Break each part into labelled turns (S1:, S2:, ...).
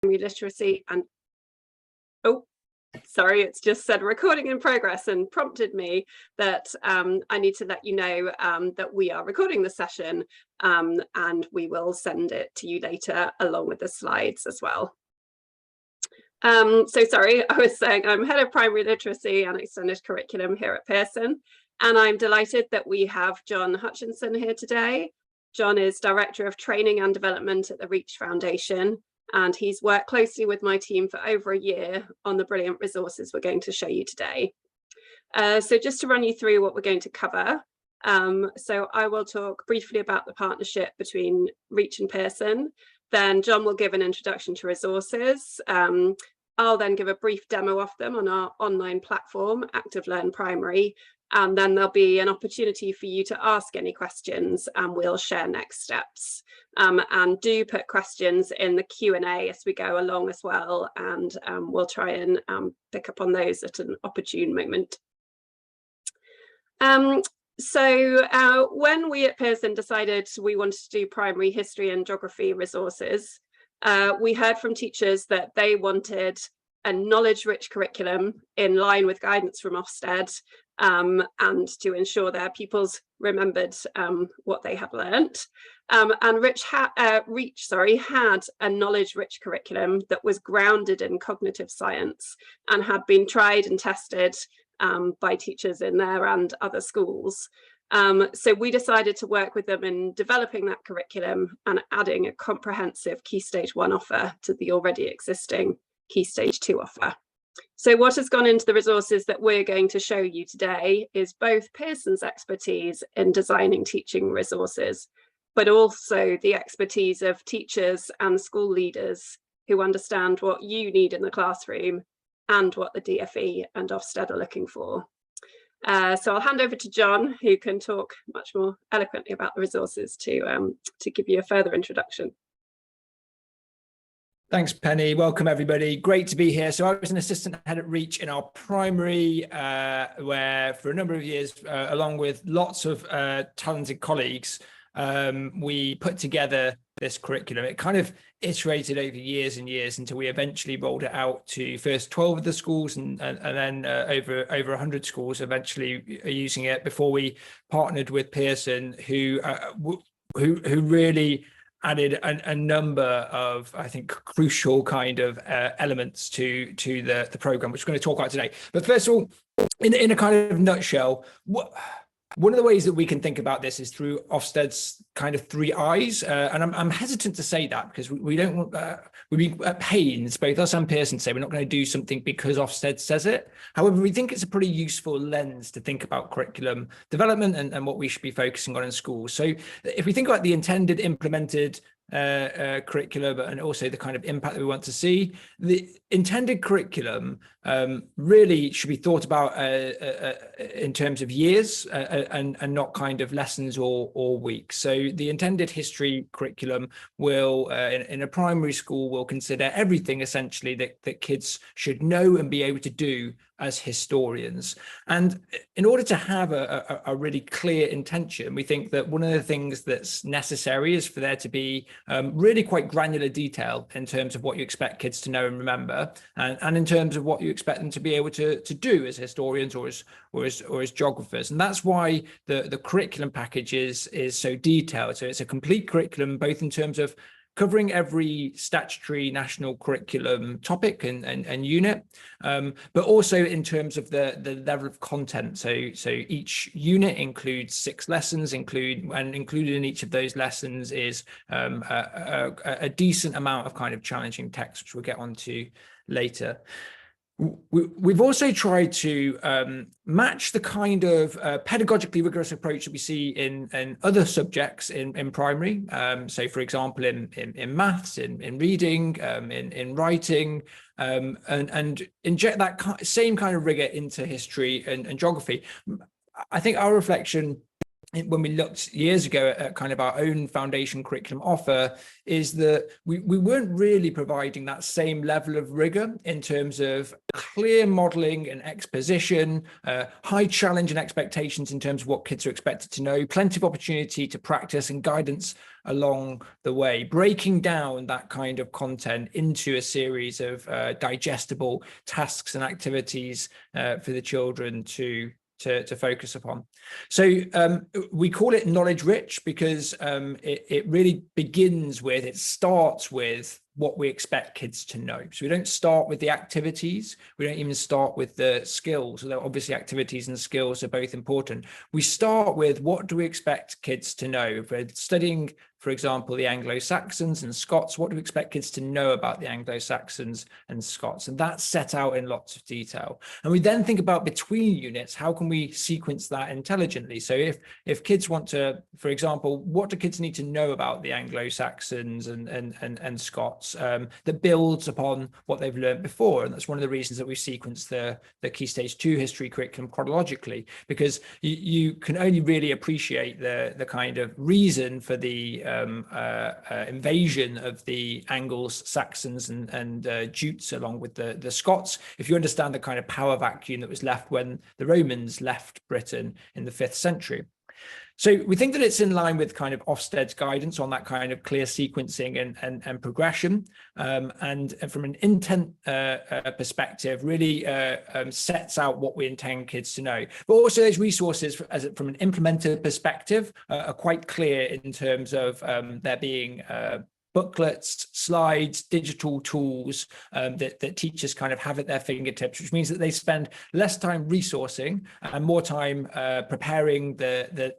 S1: literacy and oh, sorry, it's just said recording in progress and prompted me that I need to let you know that we are recording the session and we will send it to you later along with the slides as well. So sorry, I was saying I'm Head of Primary Literacy and Extended Curriculum here at Pearson, and I'm delighted that we have Jon Hutchinson here today. Jon is Director of Training and Development at the Reach Foundation, and he's worked closely with my team for over a year on the brilliant resources we're going to show you today. So just to run you through what we're going to cover. So I will talk briefly about the partnership between Reach and Pearson. Then Jon will give an introduction to resources. I'll then give a brief demo of them on our online platform, Active Learn Primary, and then there'll be an opportunity for you to ask any questions and we'll share next steps. And do put questions in the Q&A as we go along as well, and we'll try and pick up on those at an opportune moment. So when we at Pearson decided we wanted to do primary history and geography resources, we heard from teachers that they wanted a knowledge-rich curriculum in line with guidance from Ofsted, and to ensure their pupils remembered what they had learnt. And Reach had a knowledge-rich curriculum that was grounded in cognitive science and had been tried and tested by teachers in their and other schools. So we decided to work with them in developing that curriculum and adding a comprehensive Key Stage 1 offer to the already existing Key Stage 2 offer. So what has gone into the resources that we're going to show you today is both Pearson's expertise in designing teaching resources, but also the expertise of teachers and school leaders who understand what you need in the classroom and what the DFE and Ofsted are looking for. So I'll hand over to Jon, who can talk much more eloquently about the resources to give you a further introduction.
S2: Thanks, Penny. Welcome, everybody. Great to be here. So I was an assistant head at Reach in our primary, where for a number of years, along with lots of talented colleagues, we put together this curriculum. It kind of iterated over years and years until we eventually rolled it out to first 12 of the schools and then over 100 schools eventually are using it before we partnered with Pearson, who really added a number of, I think, crucial kind of elements to the program, which we're going to talk about today. But first of all, in a kind of nutshell, one of the ways that we can think about this is through Ofsted's kind of 3 I's, and I'm hesitant to say that because we don't want we'd be at pains, both us and Pearson, say we're not going to do something because Ofsted says it. However, we think it's a pretty useful lens to think about curriculum development and what we should be focusing on in schools. So if we think about the intended, implemented curriculum and also the kind of impact that we want to see, the intended curriculum really should be thought about in terms of years and not kind of lessons or weeks. So the intended history curriculum will in a primary school will consider everything essentially that kids should know and be able to do as historians. And in order to have a really clear intention, we think that one of the things that's necessary is for there to be really quite granular detail in terms of what you expect kids to know and remember, and in terms of what you expect them to be able to do as historians or as geographers. And that's why the curriculum package is so detailed. So it's a complete curriculum, both in terms of covering every statutory national curriculum topic and unit, but also in terms of the level of content. So each unit includes 6 lessons, and included in each of those lessons is a decent amount of kind of challenging text, which we'll get onto later. We've also tried to match the kind of pedagogically rigorous approach that we see in other subjects in primary. So, for example, in maths, in reading, in writing, and inject that same kind of rigor into history and geography. I think our reflection when we looked years ago at kind of our own foundation curriculum offer, is that we weren't really providing that same level of rigor in terms of clear modeling and exposition, high challenge and expectations in terms of what kids are expected to know, plenty of opportunity to practice and guidance along the way, breaking down that kind of content into a series of digestible tasks and activities for the children to focus upon. So we call it knowledge rich because it really begins with, it starts with what we expect kids to know. So we don't start with the activities, we don't even start with the skills, although obviously activities and skills are both important. We start with, what do we expect kids to know? If we're studying, for example, the Anglo-Saxons and Scots, what do we expect kids to know about the Anglo-Saxons and Scots? And that's set out in lots of detail. And we then think about between units, how can we sequence that intelligently? So if kids want to, for example, what do kids need to know about the Anglo-Saxons and Scots that builds upon what they've learned before? And that's one of the reasons that we sequence the Key Stage 2 history curriculum chronologically, because you can only really appreciate the kind of reason for the invasion of the Angles, Saxons and Jutes along with the Scots, if you understand the kind of power vacuum that was left when the Romans left Britain in the 5th century. So we think that it's in line with kind of Ofsted's guidance on that kind of clear sequencing and progression, and from an intent perspective, really sets out what we intend kids to know. But also those resources, from an implementer perspective, are quite clear in terms of there being booklets, slides, digital tools that teachers kind of have at their fingertips, which means that they spend less time resourcing and more time preparing the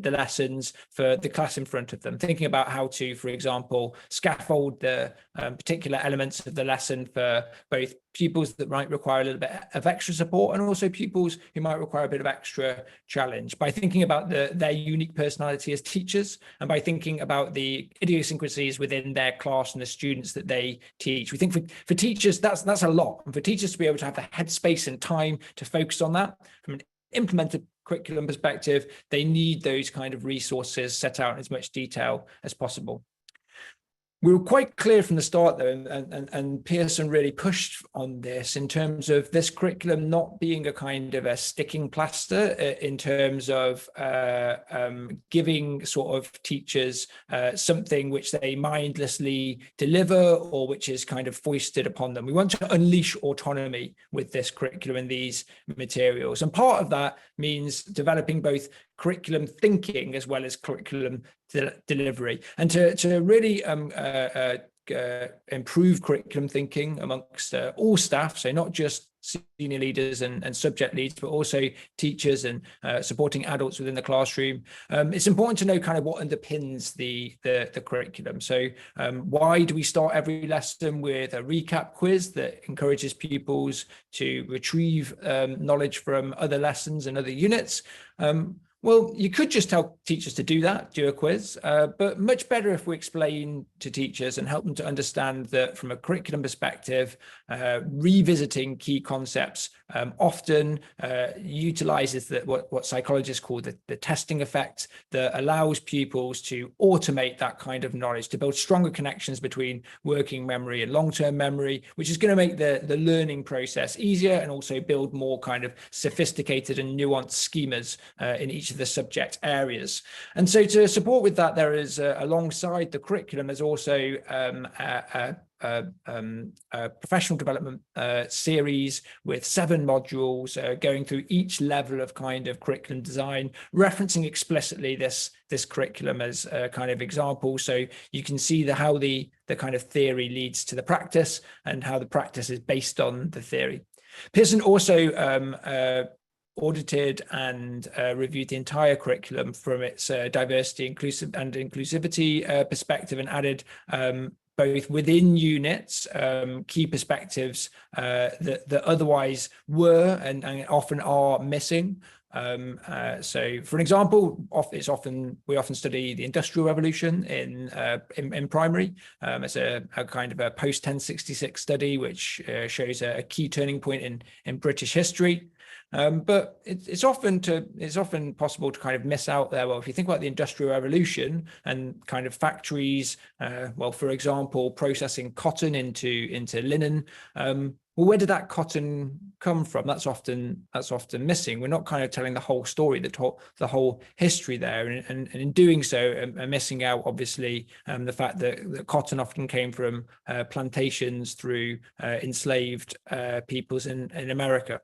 S2: lessons for the class in front of them, thinking about how to, for example, scaffold the particular elements of the lesson for both pupils that might require a little bit of extra support and also pupils who might require a bit of extra challenge, by thinking about their unique personality as teachers and by thinking about the idiosyncrasies within their class and the students that they teach. We think for teachers, that's a lot. And for teachers to be able to have the headspace and time to focus on that from an implemented curriculum perspective, they need those kind of resources set out in as much detail as possible. We were quite clear from the start, though, and Pearson really pushed on this in terms of this curriculum not being a kind of a sticking plaster in terms of giving sort of teachers something which they mindlessly deliver or which is kind of foisted upon them. We want to unleash autonomy with this curriculum and these materials. And part of that means developing both curriculum thinking as well as curriculum delivery, and to really improve curriculum thinking amongst all staff, so not just senior leaders and subject leads, but also teachers and supporting adults within the classroom. It's important to know kind of what underpins the curriculum. So why do we start every lesson with a recap quiz that encourages pupils to retrieve knowledge from other lessons and other units? Well, you could just tell teachers to do that, do a quiz, but much better if we explain to teachers and help them to understand that from a curriculum perspective, revisiting key concepts often utilizes what psychologists call the testing effect, that allows pupils to automate that kind of knowledge, to build stronger connections between working memory and long-term memory, which is going to make the learning process easier and also build more kind of sophisticated and nuanced schemas in each of the subject areas. And so to support with that, there is alongside the curriculum, there's also a professional development series with 7 modules going through each level of kind of curriculum design, referencing explicitly this curriculum as a kind of example, so you can see how the kind of theory leads to the practice and how the practice is based on the theory. Pearson also audited and reviewed the entire curriculum from its diversity, inclusivity perspective, and added both within units key perspectives that otherwise were and often are missing. So, for an example, we often study the Industrial Revolution in primary as a kind of a post 1066 study, which shows a key turning point in British history. But it's often possible to kind of miss out there. Well, if you think about the Industrial Revolution and kind of factories, well, for example, processing cotton into linen. Well, where did that cotton come from? That's often missing. We're not kind of telling the whole story, the whole history there, and in doing so, are missing out obviously the fact that cotton often came from plantations through enslaved peoples in America.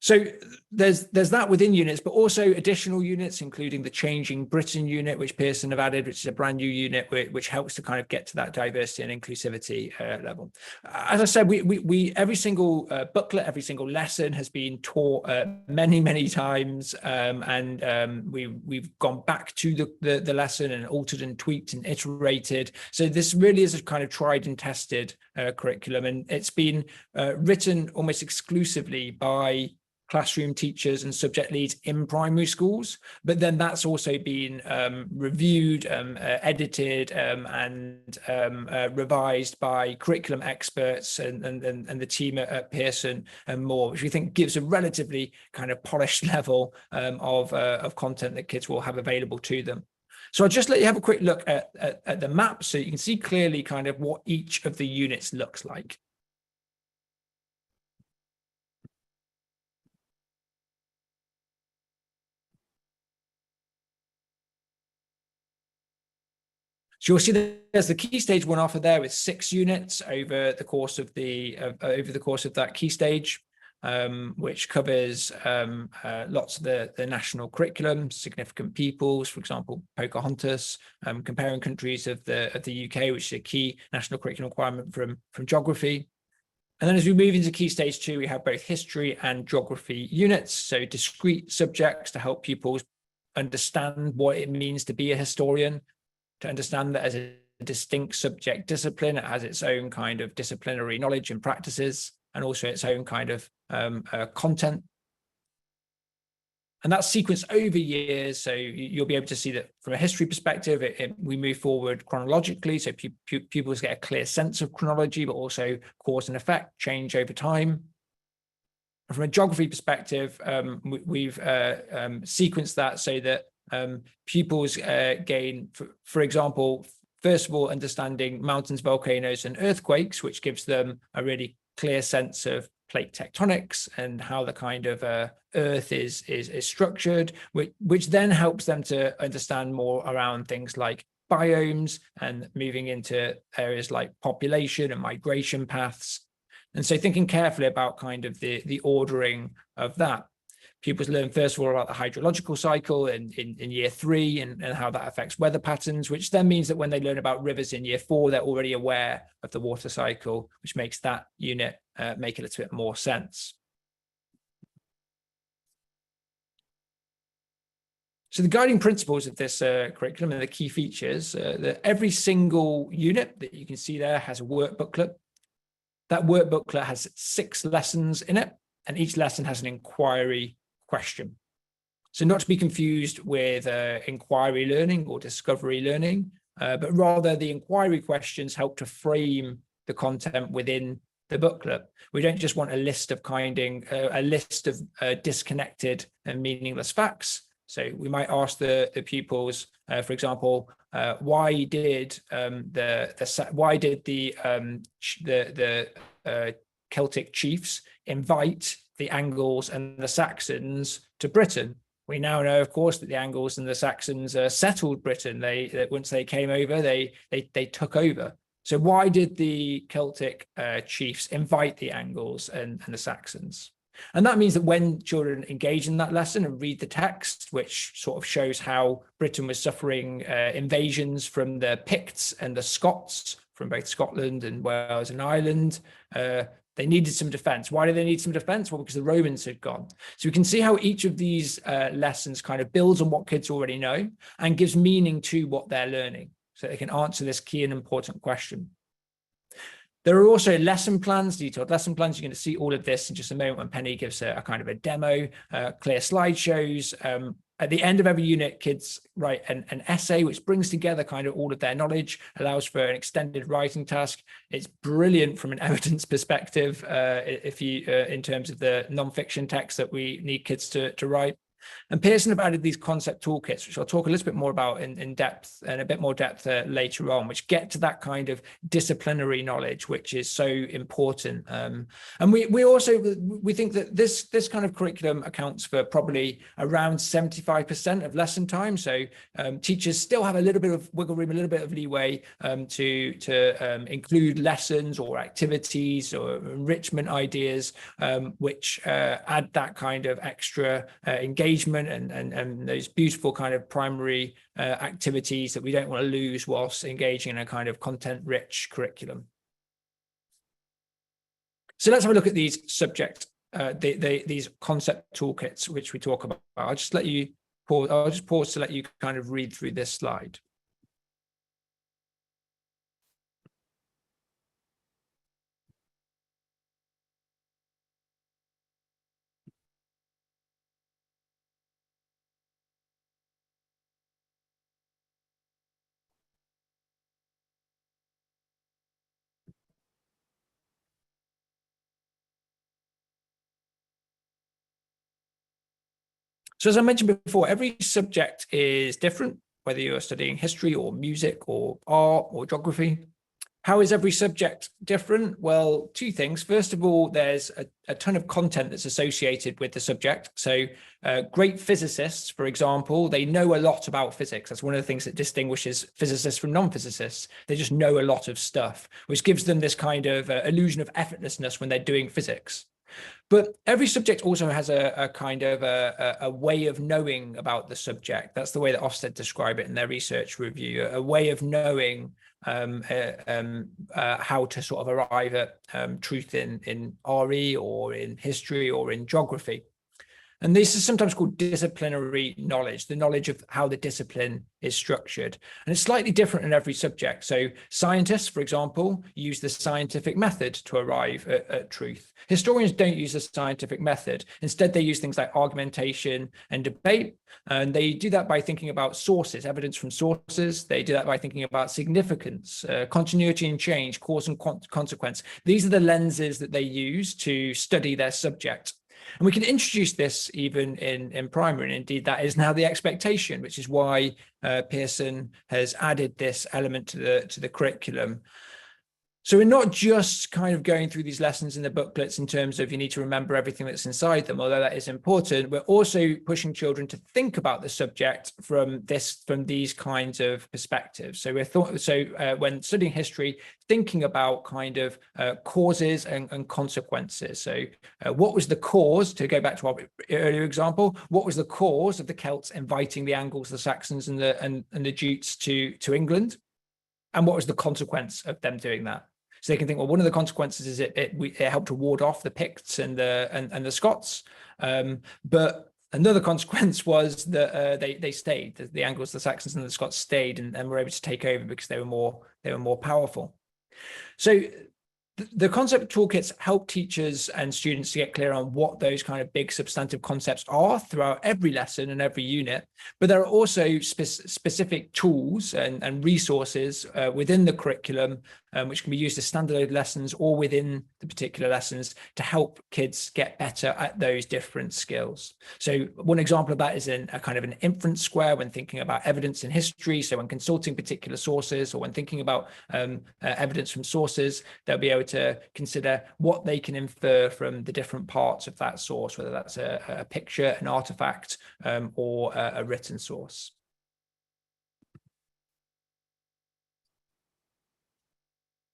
S2: So there's that within units, but also additional units, including the Changing Britain unit, which Pearson have added, which is a brand new unit, which helps to kind of get to that diversity and inclusivity level. As I said, we every single booklet, every single lesson has been taught many times, and we've gone back to the lesson and altered and tweaked and iterated. So this really is a kind of tried and tested curriculum, and it's been written almost exclusively by classroom teachers and subject leads in primary schools, but then that's also been reviewed, edited, and revised by curriculum experts and the team at Pearson and more, which we think gives a relatively kind of polished level of content that kids will have available to them. So I'll just let you have a quick look at the map so you can see clearly kind of what each of the units looks like. So you'll see that there's the key stage one offer there with 6 units over the course of that key stage, which covers lots of the national curriculum, significant peoples, for example, Pocahontas, comparing countries of the UK, which is a key national curriculum requirement from geography. And then as we move into key stage 2, we have both history and geography units, so discrete subjects to help pupils understand what it means to be a historian, to understand that as a distinct subject discipline, it has its own kind of disciplinary knowledge and practices, and also its own kind of content. And that's sequenced over years, so you'll be able to see that from a history perspective, we move forward chronologically, so pupils get a clear sense of chronology, but also cause and effect change over time. And from a geography perspective, we've sequenced that so that pupils gain, for example, first of all, understanding mountains, volcanoes, and earthquakes, which gives them a really clear sense of plate tectonics and how the kind of earth is structured, which then helps them to understand more around things like biomes and moving into areas like population and migration paths. And so thinking carefully about kind of the ordering of that. Pupils learn first of all about the hydrological cycle in year 3 and how that affects weather patterns, which then means that when they learn about rivers in year 4, they're already aware of the water cycle, which makes that unit make a little bit more sense. So the guiding principles of this curriculum and the key features, that every single unit that you can see there has a work booklet. That work booklet has 6 lessons in it, and each lesson has an inquiry question. So not to be confused with inquiry learning or discovery learning, but rather the inquiry questions help to frame the content within the booklet. We don't just want a list of disconnected and meaningless facts. So we might ask the pupils, for example, why did the Celtic chiefs invite the Angles and the Saxons to Britain? We now know, of course, that the Angles and the Saxons settled Britain. Once they came over, they took over. So why did the Celtic chiefs invite the Angles and the Saxons? And that means that when children engage in that lesson and read the text, which sort of shows how Britain was suffering invasions from the Picts and the Scots from both Scotland and Wales and Ireland, they needed some defense. Why do they need some defense? Well, because the Romans had gone. So we can see how each of these lessons kind of builds on what kids already know and gives meaning to what they're learning, so they can answer this key and important question. There are also lesson plans, detailed lesson plans. You're going to see all of this in just a moment when Penny gives a kind of a demo, clear slideshows, At the end of every unit, kids write an essay which brings together kind of all of their knowledge, allows for an extended writing task. It's brilliant from an evidence perspective, if you in terms of the non-fiction text that we need kids to write. And Pearson have added these concept toolkits, which I'll talk a little bit more about in depth and a bit more depth later on, which get to that kind of disciplinary knowledge, which is so important. And we think that this kind of curriculum accounts for probably around 75% of lesson time. So teachers still have a little bit of wiggle room, a little bit of leeway to include lessons or activities or enrichment ideas, which add that kind of extra engagement and those beautiful kind of primary activities that we don't want to lose whilst engaging in a kind of content-rich curriculum. So let's have a look at these these concept toolkits which we talk about. I'll just pause to let you kind of read through this slide. So as I mentioned before, every subject is different, whether you're studying history or music or art or geography. How is every subject different? Well, two things. First of all, there's a ton of content that's associated with the subject. So great physicists, for example, they know a lot about physics. That's one of the things that distinguishes physicists from non-physicists. They just know a lot of stuff, which gives them this kind of illusion of effortlessness when they're doing physics. But every subject also has a kind of a way of knowing about the subject. That's the way that Ofsted describe it in their research review, a way of knowing how to sort of arrive at truth in RE or in history or in geography. And this is sometimes called disciplinary knowledge, the knowledge of how the discipline is structured. And it's slightly different in every subject. So scientists, for example, use the scientific method to arrive at truth. Historians don't use the scientific method. Instead, they use things like argumentation and debate. And they do that by thinking about sources, evidence from sources. They do that by thinking about significance, continuity and change, cause and consequence. These are the lenses that they use to study their subject. And we can introduce this even in primary, and indeed that is now the expectation, which is why Pearson has added this element to the curriculum. So we're not just kind of going through these lessons in the booklets in terms of you need to remember everything that's inside them, although that is important. We're also pushing children to think about the subject from these kinds of perspectives. So when studying history, thinking about kind of causes and consequences. So what was the cause, to go back to our earlier example, what was the cause of the Celts inviting the Angles, the Saxons and the Jutes to England? And what was the consequence of them doing that? So they can think, well, one of the consequences is it helped to ward off the Picts and the Scots, but another consequence was that they stayed. The Angles, the Saxons, and the Scots stayed and were able to take over because they were more powerful. So the concept toolkits help teachers and students to get clear on what those kind of big substantive concepts are throughout every lesson and every unit. But there are also specific tools and resources within the curriculum which can be used as standalone lessons or within the particular lessons to help kids get better at those different skills. So one example of that is in a kind of an inference square when thinking about evidence in history. So when consulting particular sources or when thinking about evidence from sources, they'll be able to consider what they can infer from the different parts of that source, whether that's a picture, an artifact, or a written source.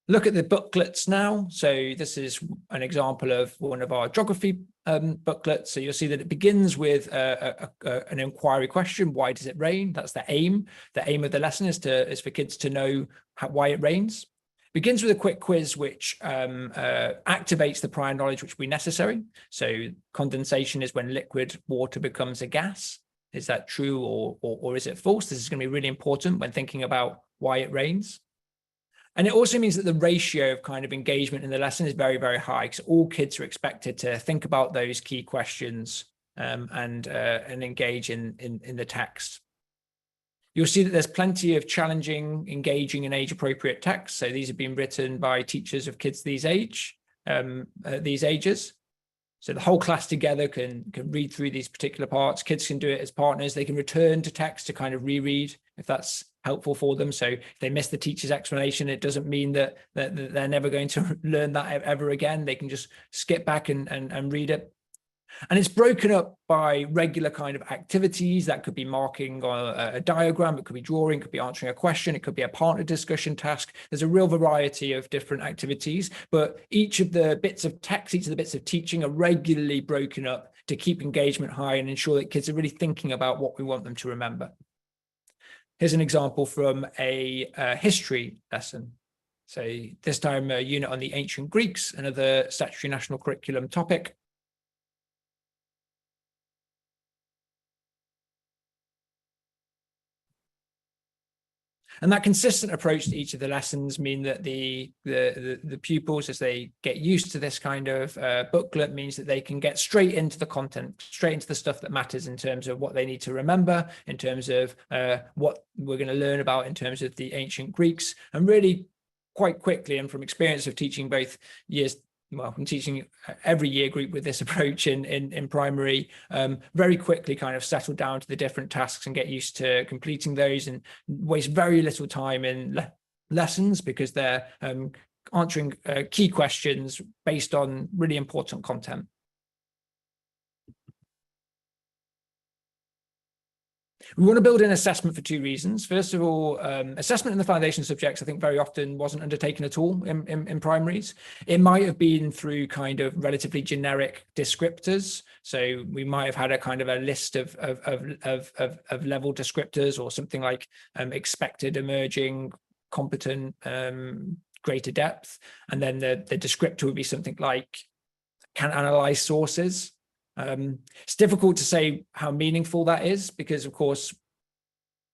S2: Look at the booklets now. So this is an example of one of our geography booklets. So you'll see that it begins with an inquiry question. Why does it rain? That's the aim. The aim of the lesson is for kids to know why it rains. Begins with a quick quiz, which activates the prior knowledge which will be necessary. So condensation is when liquid water becomes a gas. Is that true or is it false? This is going to be really important when thinking about why it rains. And it also means that the ratio of kind of engagement in the lesson is very, very high because all kids are expected to think about those key questions and engage in the text. You'll see that there's plenty of challenging, engaging, and age-appropriate texts. So these have been written by teachers of kids these ages. So the whole class together can read through these particular parts. Kids can do it as partners. They can return to text to kind of reread if that's helpful for them. So if they miss the teacher's explanation, it doesn't mean that they're never going to learn that ever again. They can just skip back and read it. And it's broken up by regular kind of activities. That could be marking on a diagram, it could be drawing, it could be answering a question, it could be a partner discussion task. There's a real variety of different activities, but each of the bits of text, each of the bits of teaching are regularly broken up to keep engagement high and ensure that kids are really thinking about what we want them to remember. Here's an example from a history lesson. So this time a unit on the ancient Greeks, another statutory national curriculum topic. And that consistent approach to each of the lessons mean that the pupils, as they get used to this kind of booklet, means that they can get straight into the content, straight into the stuff that matters in terms of what they need to remember, in terms of what we're going to learn about in terms of the ancient Greeks, and really quite quickly, and from experience of teaching both years, well, I'm teaching every year group with this approach in primary, very quickly kind of settle down to the different tasks and get used to completing those and waste very little time in lessons because they're answering key questions based on really important content. We want to build in assessment for two reasons. First of all, assessment in the foundation subjects, I think very often wasn't undertaken at all in primaries. It might have been through kind of relatively generic descriptors. So we might have had a kind of a list of level descriptors or something like expected, emerging, competent, greater depth. And then the descriptor would be something like can analyze sources. It's difficult to say how meaningful that is because, of course,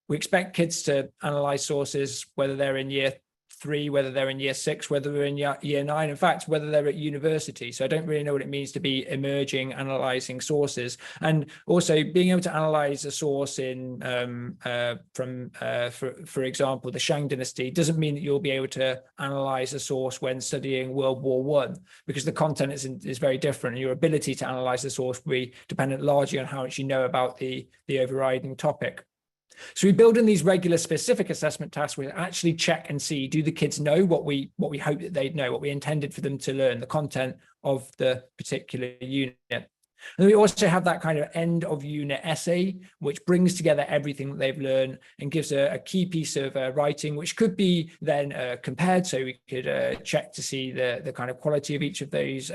S2: we expect kids to analyze sources, whether they're in year 3, whether they're in year 6, whether they're in year 9, in fact, whether they're at university. So I don't really know what it means to be emerging, analyzing sources. And also being able to analyze a source in, for example, the Shang dynasty doesn't mean that you'll be able to analyze a source when studying World War I, because the content is very different. And your ability to analyze the source will be dependent largely on how much you know about the overriding topic. So we build in these regular specific assessment tasks. We actually check and see, do the kids know what we hope that they'd know, what we intended for them to learn, the content of the particular unit. And then we also have that kind of end of unit essay, which brings together everything that they've learned and gives a key piece of writing, which could be then compared. So we could check to see the kind of quality of each of those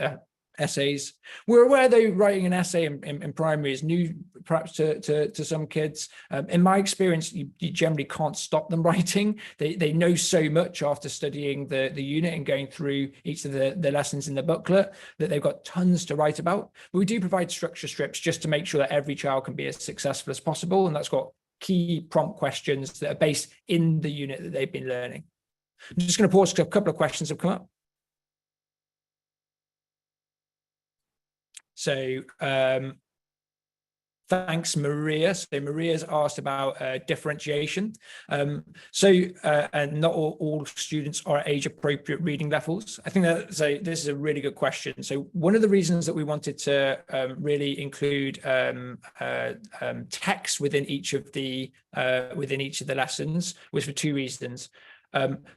S2: essays. We're aware though writing an essay in primary is new perhaps to some kids. In my experience, you generally can't stop them writing. They know so much after studying the unit and going through each of the lessons in the booklet that they've got tons to write about. But we do provide structure strips just to make sure that every child can be as successful as possible, and that's got key prompt questions that are based in the unit that they've been learning. I'm just going to pause because a couple of questions have come up. So thanks, Maria. So Maria's asked about differentiation. And not all students are at age-appropriate reading levels. I think that this is a really good question. So one of the reasons that we wanted to really include text within each of the lessons was for two reasons.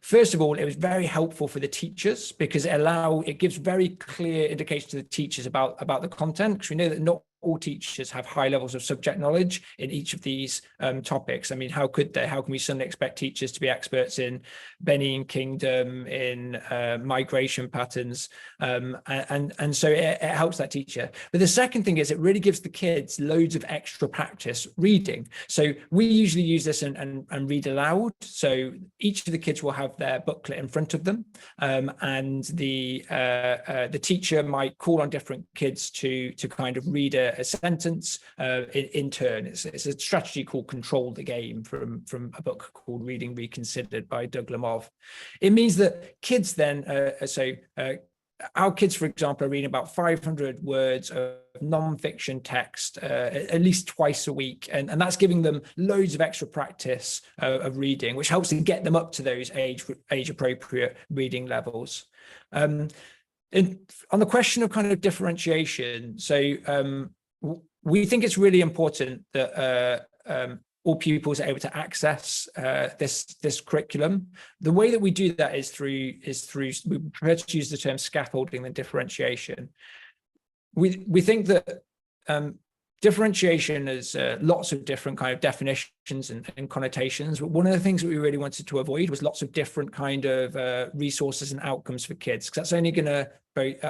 S2: First of all, it was very helpful for the teachers because it gives very clear indication to the teachers about the content, because we know that not all teachers have high levels of subject knowledge in each of these topics. I mean, how could they? How can we suddenly expect teachers to be experts in Benin Kingdom, in migration patterns? And so it helps that teacher. But the second thing is it really gives the kids loads of extra practice reading. So we usually use this and read aloud. So each of the kids will have their booklet in front of them, and the teacher might call on different kids to kind of read a sentence in turn. It's a strategy called Control the Game from a book called Reading Reconsidered by Doug Lemov. It means that kids then, our kids, for example, are reading about 500 words of non-fiction text at least twice a week, and that's giving them loads of extra practice of reading, which helps to get them up to those age appropriate reading levels. And on the question of kind of differentiation, so we think it's really important that all pupils are able to access this curriculum. The way that we do that is through we prefer to use the term scaffolding than differentiation. We think that differentiation has lots of different kind of definitions and connotations, but one of the things that we really wanted to avoid was lots of different kind of resources and outcomes for kids, because that's only going to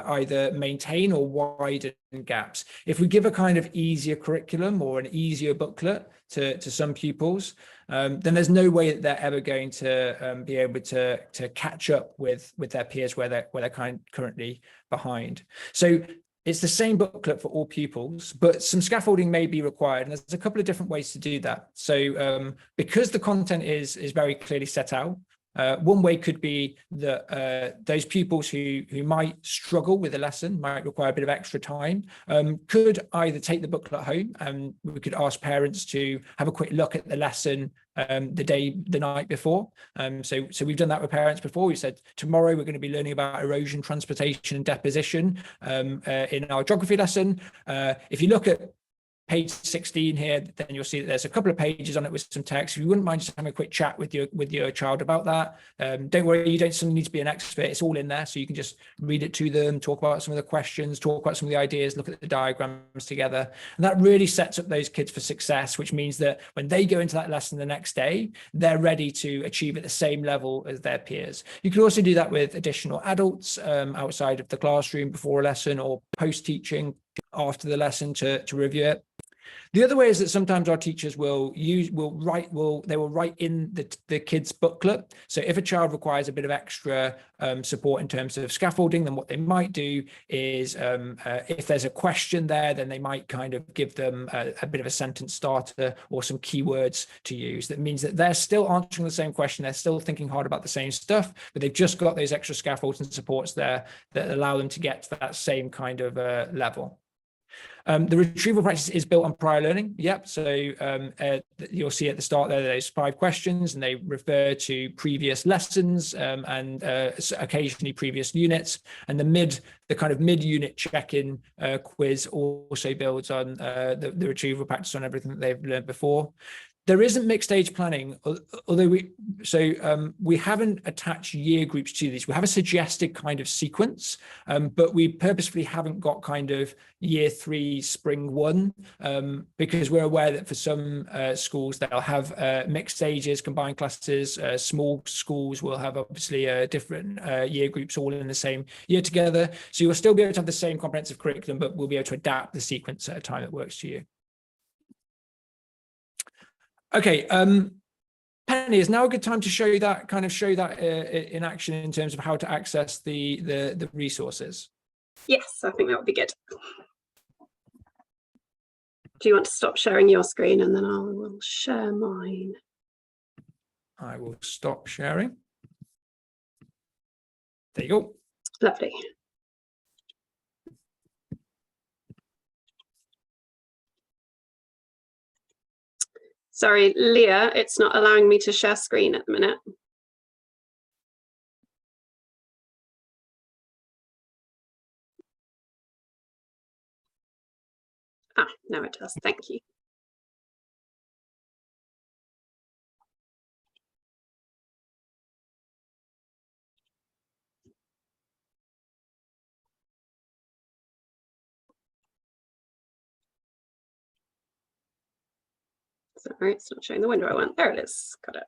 S2: either maintain or widen gaps. If we give a kind of easier curriculum or an easier booklet to some pupils, then there's no way that they're ever going to be able to catch up with their peers where they're currently behind. So it's the same booklet for all pupils, but some scaffolding may be required. And there's a couple of different ways to do that. So because the content is very clearly set out, one way could be that those pupils who might struggle with a lesson, might require a bit of extra time, could either take the booklet home, and we could ask parents to have a quick look at the lesson the night before. So we've done that with parents before. We said, tomorrow we're going to be learning about erosion, transportation and deposition in our geography lesson. If you look at page 16 here, then you'll see that there's a couple of pages on it with some text. If you wouldn't mind just having a quick chat with your child about that, don't worry, you don't suddenly need to be an expert. It's all in there, so you can just read it to them, talk about some of the questions, talk about some of the ideas, look at the diagrams together. And that really sets up those kids for success, which means that when they go into that lesson the next day, they're ready to achieve at the same level as their peers. You can also do that with additional adults outside of the classroom before a lesson, or post-teaching after the lesson to review it. The other way is that sometimes our teachers will write in the kids' booklet. So if a child requires a bit of extra support in terms of scaffolding, then what they might do is if there's a question there, then they might kind of give them a bit of a sentence starter or some keywords to use. That means that they're still answering the same question, they're still thinking hard about the same stuff, but they've just got those extra scaffolds and supports there that allow them to get to that same kind of level. The retrieval practice is built on prior learning. Yep. So you'll see at the start there, those 5 questions, and they refer to previous lessons and occasionally previous units. And the kind of mid-unit check-in quiz also builds on the retrieval practice on everything that they've learned before. There isn't mixed age planning, although we haven't attached year groups to these. We have a suggested kind of sequence, but we purposefully haven't got kind of year 3 spring 1 because we're aware that for some schools they'll have mixed ages, combined classes. Small schools will have obviously different year groups all in the same year together. So you'll still be able to have the same comprehensive curriculum, but we'll be able to adapt the sequence at a time that works for you. Okay, Penny, is now a good time to show that in action in terms of how to access the resources?
S1: Yes, I think that would be good. Do you want to stop sharing your screen and then I will share mine?
S2: I will stop sharing. There you go.
S1: Lovely. Sorry, Leah, it's not allowing me to share screen at the minute. Ah, no, it does. Thank you. Sorry, it's not showing the window I want. There it is. Got it.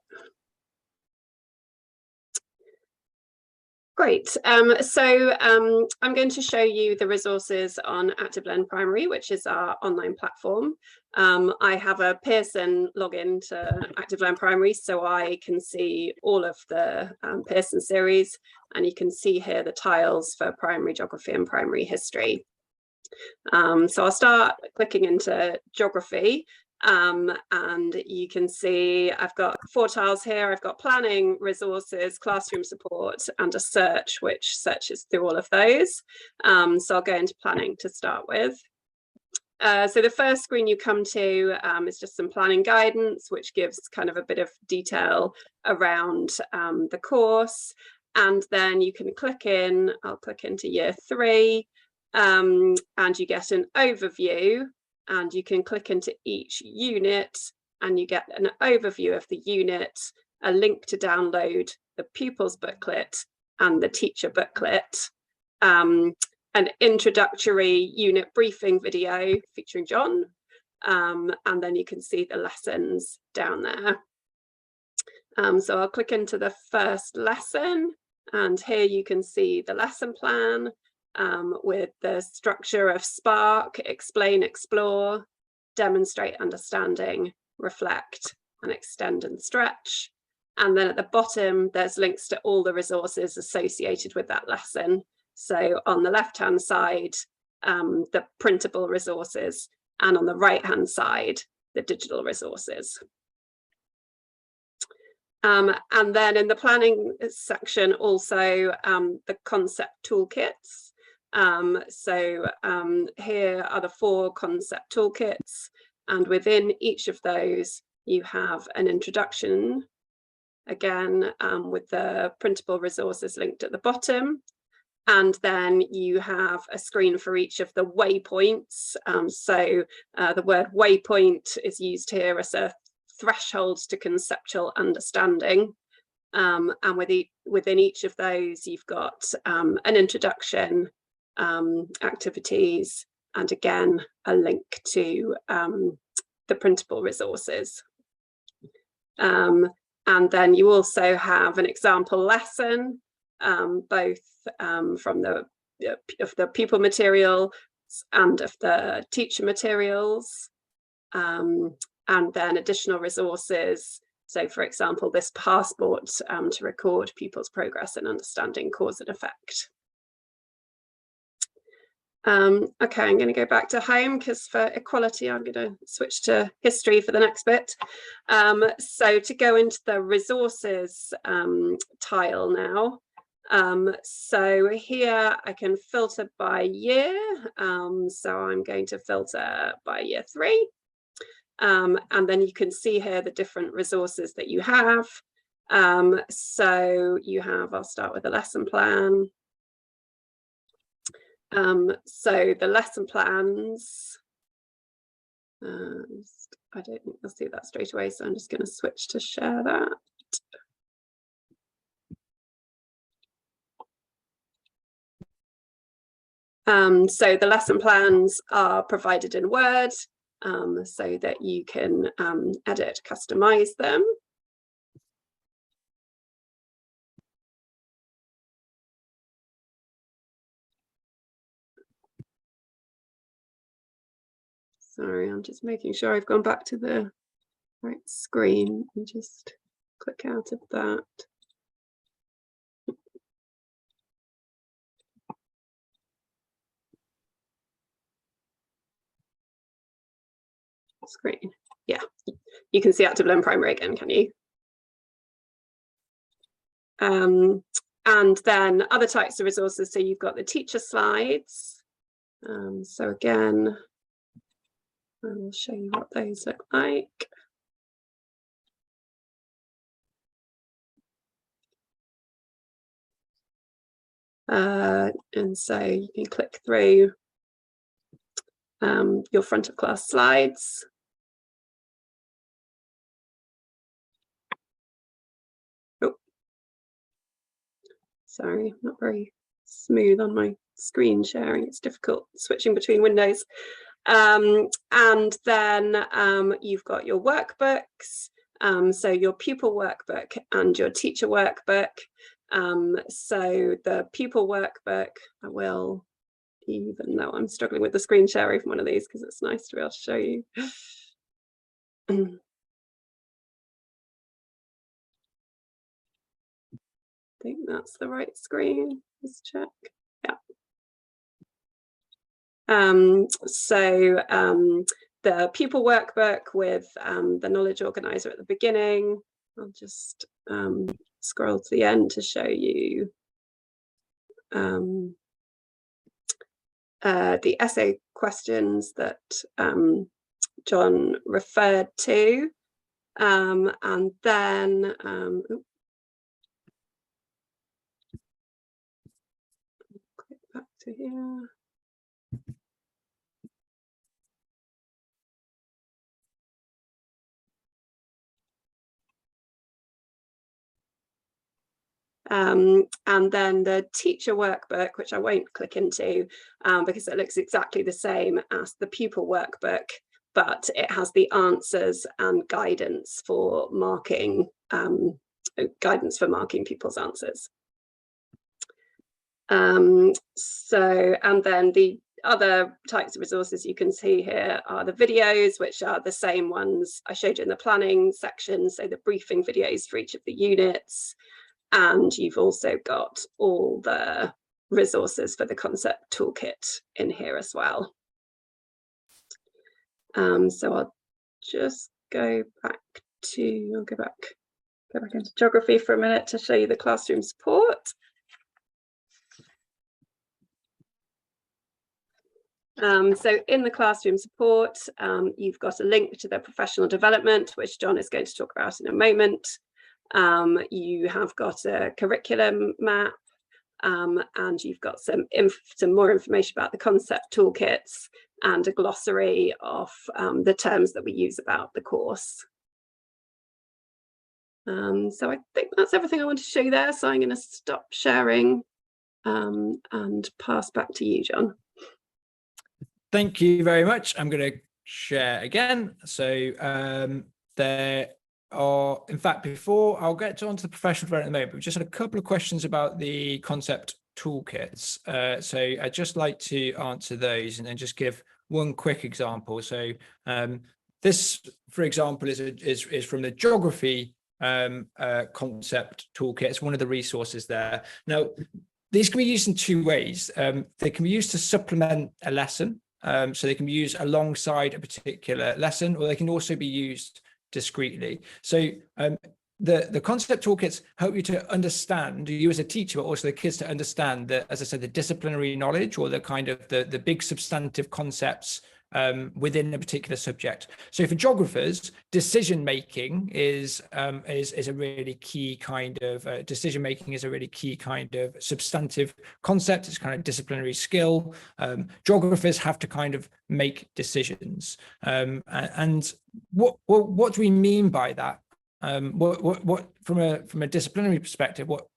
S1: Great. So I'm going to show you the resources on Active Learn Primary, which is our online platform. I have a Pearson login to Active Learn Primary, so I can see all of the Pearson series, and you can see here the tiles for primary geography and primary history. So I'll start clicking into geography. And you can see I've got 4 tiles here. I've got planning, resources, classroom support, and a search, which searches through all of those. So I'll go into planning to start with. So the first screen you come to is just some planning guidance, which gives kind of a bit of detail around the course. And then you can click in, I'll click into year 3, and you get an overview, and you can click into each unit and you get an overview of the unit, a link to download the pupils booklet and the teacher booklet, an introductory unit briefing video featuring John, and then you can see the lessons down there. So I'll click into the first lesson, and here you can see the lesson plan with the structure of Spark, explain, explore, demonstrate, understanding, reflect, and extend and stretch. And then at the bottom, there's links to all the resources associated with that lesson. So on the left-hand side, the printable resources, and on the right-hand side, the digital resources. And then in the planning section, also the concept toolkits. Here are the 4 concept toolkits, and within each of those, you have an introduction, again, with the printable resources linked at the bottom. And then you have a screen for each of the waypoints. The word waypoint is used here as a threshold to conceptual understanding. And within each of those, you've got an introduction, activities, and again, a link to the printable resources. And then you also have an example lesson, both from the pupil material and of the teacher materials, and then additional resources. So, for example, this passport to record pupils' progress in understanding cause and effect. Okay, I'm going to go back to home because for equality, I'm going to switch to history for the next bit. So to go into the resources tile now. So here I can filter by year. So I'm going to filter by year 3. And then you can see here the different resources that you have. So you have, I'll start with the lesson plan. So the lesson plans, I don't think you'll see that straight away, so I'm just going to switch to share that. So the lesson plans are provided in Word, so that you can edit, customize them. Sorry, I'm just making sure I've gone back to the right screen and just click out of that. Screen. Yeah, you can see Active Learn Primary again, can you? And then other types of resources. So you've got the teacher slides. So again, I will show you what those look like. And so you can click through your front of class slides. Oh, sorry, not very smooth on my screen sharing. It's difficult switching between windows. And then you've got your workbooks, so your pupil workbook and your teacher workbook. So the pupil workbook, I will, even though I'm struggling with the screen sharing from one of these because it's nice to be able to show you. I think that's the right screen. Let's check. Yeah. The pupil workbook with the knowledge organizer at the beginning. I'll just scroll to the end to show you the essay questions that John referred to, and then click back to here. And then the teacher workbook, which I won't click into because it looks exactly the same as the pupil workbook, but it has the answers and guidance for marking pupils' answers. And then the other types of resources you can see here are the videos, which are the same ones I showed you in the planning section, so the briefing videos for each of the units. And you've also got all the resources for the concept toolkit in here as well. So I'll just go back into geography for a minute to show you the classroom support. So in the classroom support, you've got a link to the professional development, which John is going to talk about in a moment. You have got a curriculum map, and you've got some more information about the concept toolkits and a glossary of the terms that we use about the course. So I think that's everything I want to show you there. So I'm going to stop sharing and pass back to you, John.
S2: Thank you very much. I'm going to share again. So there are, in fact, before I'll get onto the professional development in a moment, we've just had a couple of questions about the concept toolkits. So I'd just like to answer those and then just give one quick example. So this, for example, is from the geography concept toolkit. It's one of the resources there. Now, these can be used in two ways. They can be used to supplement a lesson. So they can be used alongside a particular lesson, or they can also be used discreetly. So the concept toolkits help you to understand, you as a teacher, but also the kids to understand that, as I said, the disciplinary knowledge or the kind of the big substantive concepts within a particular subject. So for geographers, decision making is a really key kind of substantive concept. It's kind of disciplinary skill. Geographers have to kind of make decisions. And what do we mean by that? What from a disciplinary perspective, what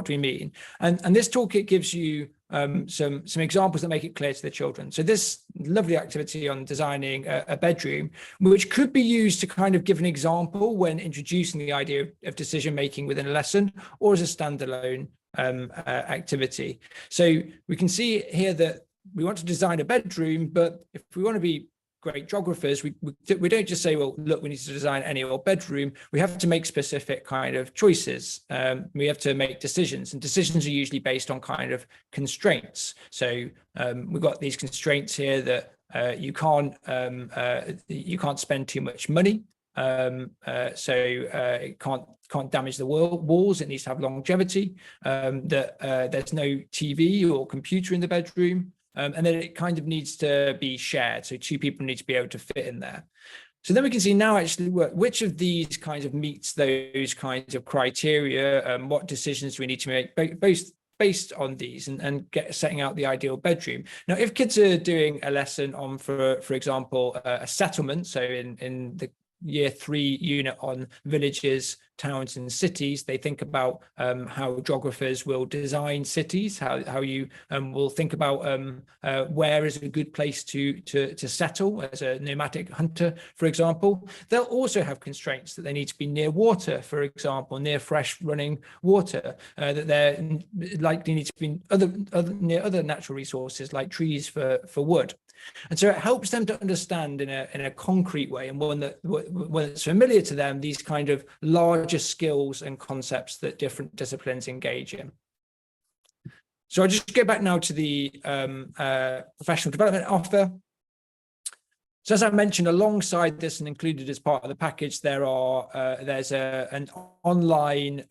S2: do we mean? And this toolkit gives you some examples that make it clear to the children. So this lovely activity on designing a bedroom, which could be used to kind of give an example when introducing the idea of decision making within a lesson, or as a standalone activity. So we can see here that we want to design a bedroom, but if we want to be great geographers, we don't just say, well, look, we need to design any old bedroom. We have to make specific kind of choices. We have to make decisions, and decisions are usually based on kind of constraints. So we've got these constraints here that you can't spend too much money. So it can't damage the walls. It needs to have longevity. That there's no TV or computer in the bedroom. And then it kind of needs to be shared. So two people need to be able to fit in there. So then we can see now actually which of these kinds of meets those kinds of criteria. What decisions do we need to make based on these and setting out the ideal bedroom. Now, if kids are doing a lesson on, for example, a settlement, so in the Year 3 unit on villages, towns and cities, they think about how geographers will design cities, how you will think about where is a good place to settle as a nomadic hunter, for example. They'll also have constraints that they need to be near water, for example, near fresh running water, that they're likely need to be near other natural resources like trees for wood. And so it helps them to understand in a concrete way, and one that's familiar to them, these kind of larger skills and concepts that different disciplines engage in. So I'll just go back now to the professional development offer. So as I mentioned, alongside this and included as part of the package, there's an online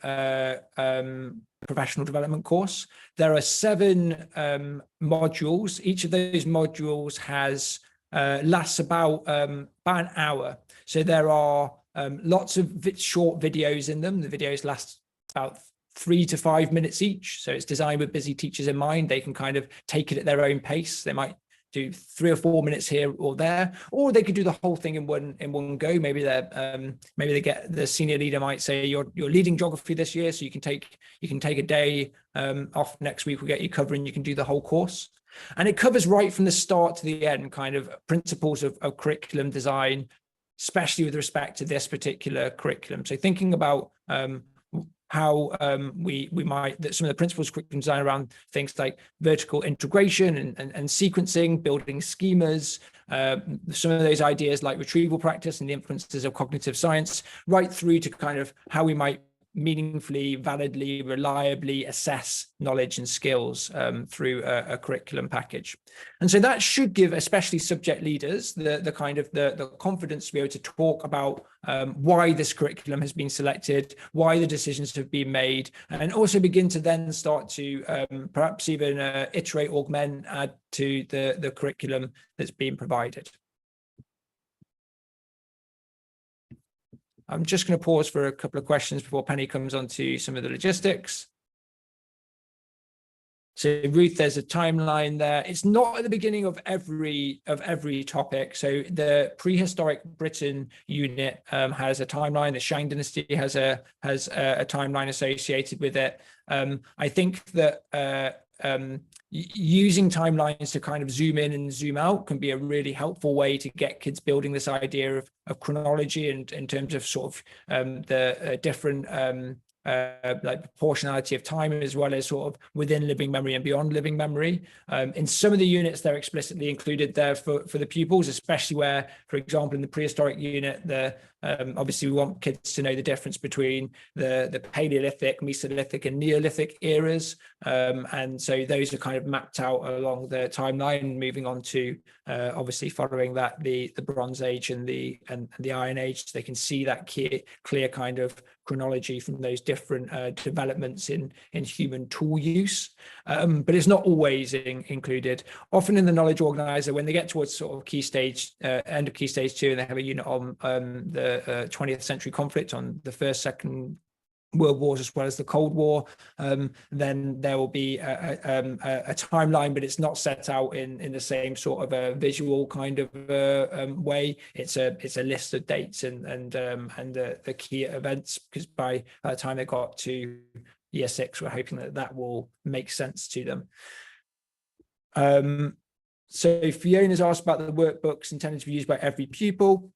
S2: professional development course. There are 7 modules. Each of those modules lasts about an hour. So there are lots of short videos in them. The videos last about 3 to 5 minutes each. So it's designed with busy teachers in mind. They can kind of take it at their own pace. They might do 3 or 4 minutes here or there, or they could do the whole thing in one go. Maybe they get, the senior leader might say, you're leading geography this year, so you can take a day off next week. We'll get you covering. You can do the whole course, and it covers right from the start to the end, kind of principles of curriculum design, especially with respect to this particular curriculum. So thinking about how we might, that some of the principles of curriculum design around things like vertical integration and sequencing, building schemas, some of those ideas like retrieval practice and the influences of cognitive science, right through to kind of how we might meaningfully, validly, reliably assess knowledge and skills through a curriculum package. And so that should give especially subject leaders the confidence to be able to talk about why this curriculum has been selected, why the decisions have been made, and also begin to then start to perhaps even iterate, augment, add to the curriculum that's being provided. I'm just going to pause for a couple of questions before Penny comes on to some of the logistics. So Ruth, there's a timeline there. It's not at the beginning of every topic. So the prehistoric Britain unit has a timeline. The Shang dynasty has a timeline associated with it. I think that using timelines to kind of zoom in and zoom out can be a really helpful way to get kids building this idea of chronology, and in terms of sort of the different like proportionality of time, as well as sort of within living memory and beyond living memory. In some of the units, they're explicitly included there for the pupils, especially where, for example, in the prehistoric unit, obviously we want kids to know the difference between the Paleolithic, Mesolithic and Neolithic eras. And so those are kind of mapped out along the timeline, moving on to obviously following that the Bronze Age and the Iron Age. So they can see that clear kind of chronology from those different developments in human tool use. But it's not always included. Often in the knowledge organizer, when they get towards sort of key stage, end of key stage 2, and they have a unit on the 20th century conflict, on the First, Second World Wars, as well as the Cold War, then there will be a timeline, but it's not set out in the same sort of a visual kind of way. It's a list of dates and the key events, because by the time they got to year 6, we're hoping that will make sense to them. So Fiona's asked about the workbooks intended to be used by every pupil.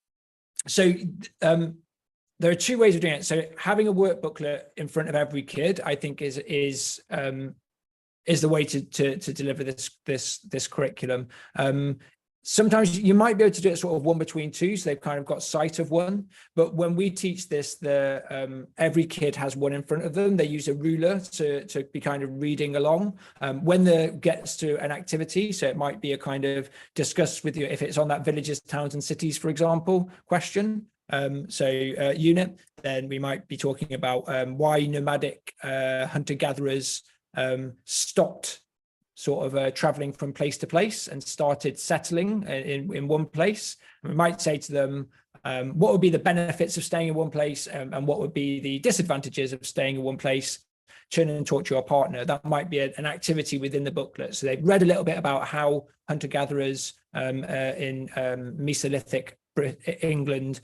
S2: So there are 2 ways of doing it. So having a work booklet in front of every kid, I think, is the way to deliver this curriculum. Sometimes you might be able to do it sort of 1 between 2, so they've kind of got sight of 1. But when we teach this, every kid has 1 in front of them. They use a ruler to be kind of reading along. When there gets to an activity, so it might be a kind of discuss with you, if it's on that villages, towns and cities, for example, question. Unit, then we might be talking about why nomadic hunter-gatherers stopped sort of traveling from place to place and started settling in one place. And we might say to them, what would be the benefits of staying in one place, and what would be the disadvantages of staying in one place? Turn and talk to your partner. That might be an activity within the booklet. So they've read a little bit about how hunter-gatherers in Mesolithic England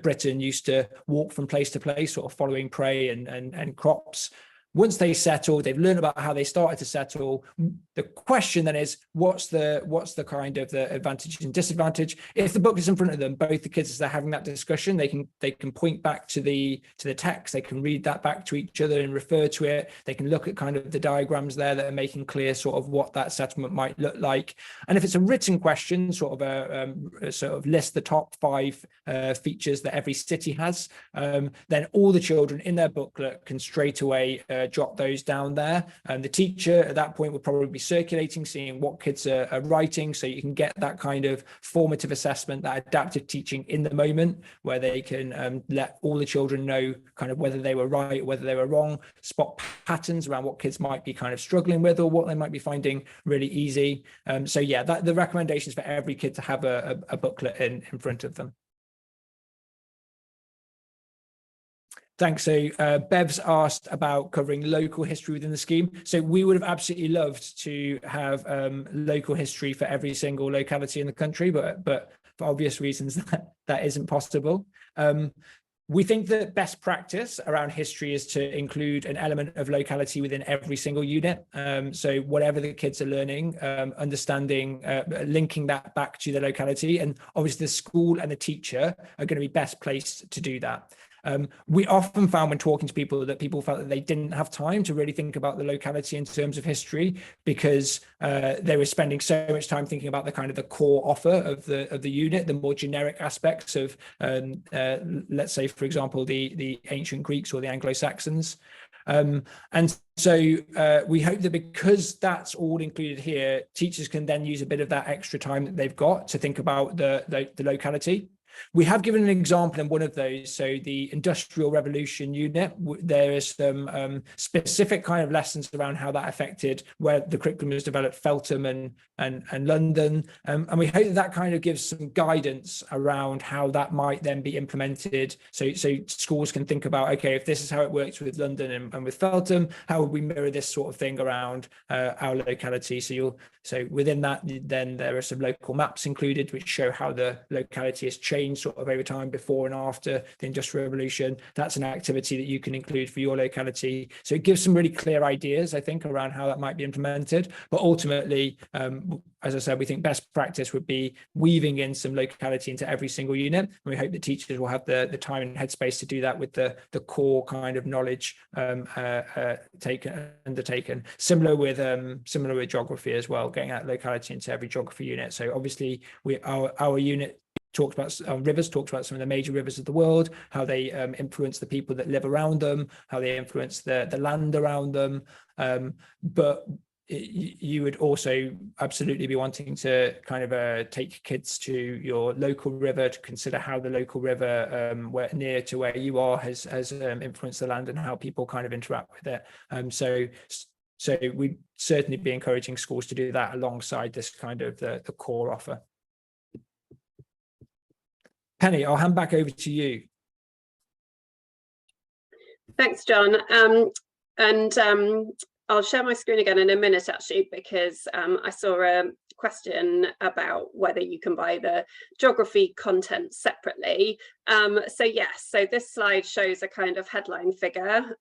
S2: Britain used to walk from place to place, sort of following prey and crops. Once they settled, they've learned about how they started to settle. The question then is, what's the kind of the advantage and disadvantage? If the book is in front of them, both the kids, as they're having that discussion, they can point back to the text. They can read that back to each other and refer to it. They can look at kind of the diagrams there that are making clear sort of what that settlement might look like. And if it's a written question, sort of list the top 5 features that every city has, then all the children in their booklet can straight away jot those down there. And the teacher at that point will probably be circulating, seeing what kids are writing, so you can get that kind of formative assessment, that adaptive teaching in the moment, where they can let all the children know kind of whether they were right or whether they were wrong, spot patterns around what kids might be kind of struggling with or what they might be finding really easy. So yeah, the recommendations for every kid to have a booklet in front of them. Thanks. So Bev's asked about covering local history within the scheme. So we would have absolutely loved to have local history for every single locality in the country, but for obvious reasons that isn't possible. We think that best practice around history is to include an element of locality within every single unit. So whatever the kids are learning, understanding, linking that back to the locality, and obviously the school and the teacher are going to be best placed to do that. We often found when talking to people that people felt that they didn't have time to really think about the locality in terms of history, because they were spending so much time thinking about the kind of the core offer of the unit, the more generic aspects of, let's say, for example, the ancient Greeks or the Anglo-Saxons. And so we hope that because that's all included here, teachers can then use a bit of that extra time that they've got to think about the locality. We have given an example in one of those. So the Industrial Revolution unit, there is some specific kind of lessons around how that affected where the curriculum was developed, Feltham and London. And we hope that kind of gives some guidance around how that might then be implemented. So schools can think about, okay, if this is how it works with London and with Feltham, how would we mirror this sort of thing around our locality? So within that, then there are some local maps included, which show how the locality has changed sort of over time before and after the Industrial Revolution. That's an activity that you can include for your locality. So it gives some really clear ideas, I think, around how that might be implemented. But ultimately, as I said, we think best practice would be weaving in some locality into every single unit. And we hope that teachers will have the time and headspace to do that with the core kind of knowledge undertaken. Similar with geography as well, getting that locality into every geography unit. So obviously our unit talked about rivers, talked about some of the major rivers of the world, how they influence the people that live around them, how they influence the land around them. But you would also absolutely be wanting to kind of take kids to your local river to consider how the local river near to where you are has influenced the land and how people kind of interact with it. So we'd certainly be encouraging schools to do that alongside this kind of the core offer. Penny, I'll hand back over to you.
S1: Thanks, John. I'll share my screen again in a minute, actually, because I saw a question about whether you can buy the geography content separately. So yes, so this slide shows a kind of headline figure,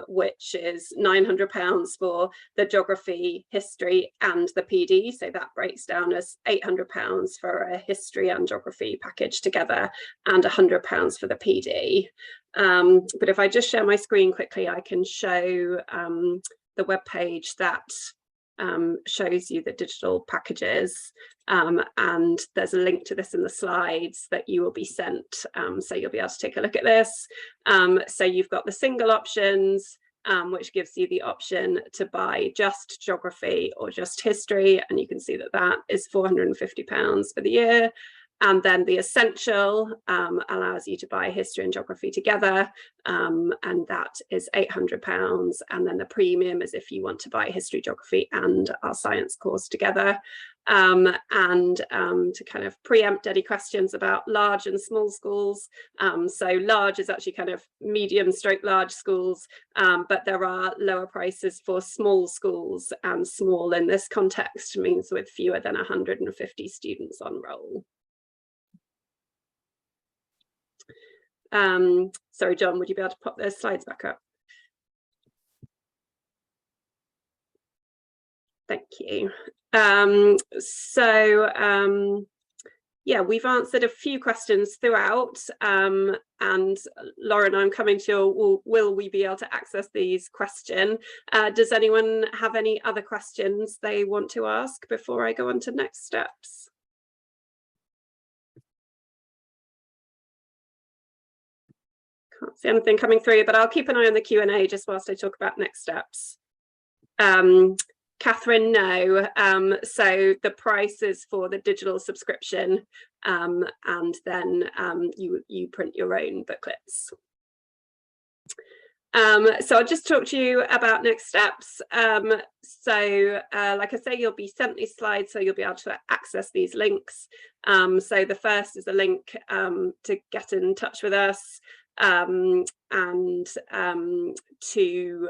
S1: which is £900 for the geography, history and the PD. So that breaks down as £800 for a history and geography package together and £100 for the PD. But if I just share my screen quickly, I can show the web page that shows you the digital packages, and there's a link to this in the slides that you will be sent, so you'll be able to take a look at this. So you've got the single options, which gives you the option to buy just geography or just history, and you can see that that is £450 for the year. And then the essential allows you to buy history and geography together, and that is £800. And then the premium is if you want to buy history, geography and our science course together. To kind of preempt any questions about large and small schools, so large is actually kind of medium stroke large schools, but there are lower prices for small schools, and small in this context means with fewer than 150 students on roll. Sorry, John, would you be able to pop those slides back up? Thank you. Yeah, we've answered a few questions throughout, and Lauren, I'm coming to your will we be able to access these question. Does anyone have any other questions they want to ask before I go on to next steps? Can't see anything coming through, but I'll keep an eye on the Q&A just whilst I talk about next steps. Catherine, no. So the price is for the digital subscription, and then you print your own booklets. So I'll just talk to you about next steps. Like I say, you'll be sent these slides, so you'll be able to access these links. So the first is a link to get in touch with us, and to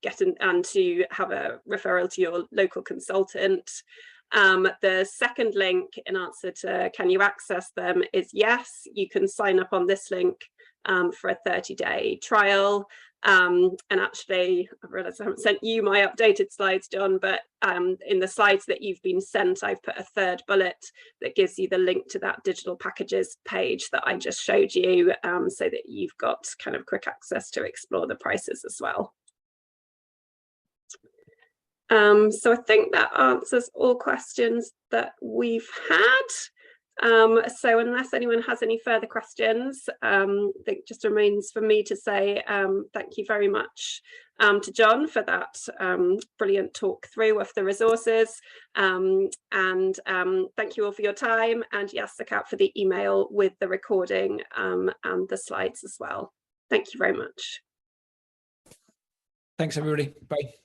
S1: get in and to have a referral to your local consultant. The second link, in answer to can you access them, is yes, you can sign up on this link for a 30-day trial. And actually, I realised I haven't sent you my updated slides, John, but in the slides that you've been sent, I've put a third bullet that gives you the link to that digital packages page that I just showed you, so that you've got kind of quick access to explore the prices as well. So I think that answers all questions that we've had. So unless anyone has any further questions, I think it just remains for me to say thank you very much to John for that brilliant talk through of the resources, and thank you all for your time, and yes, look out for the email with the recording and the slides as well. Thank you very much.
S2: Thanks everybody. Bye.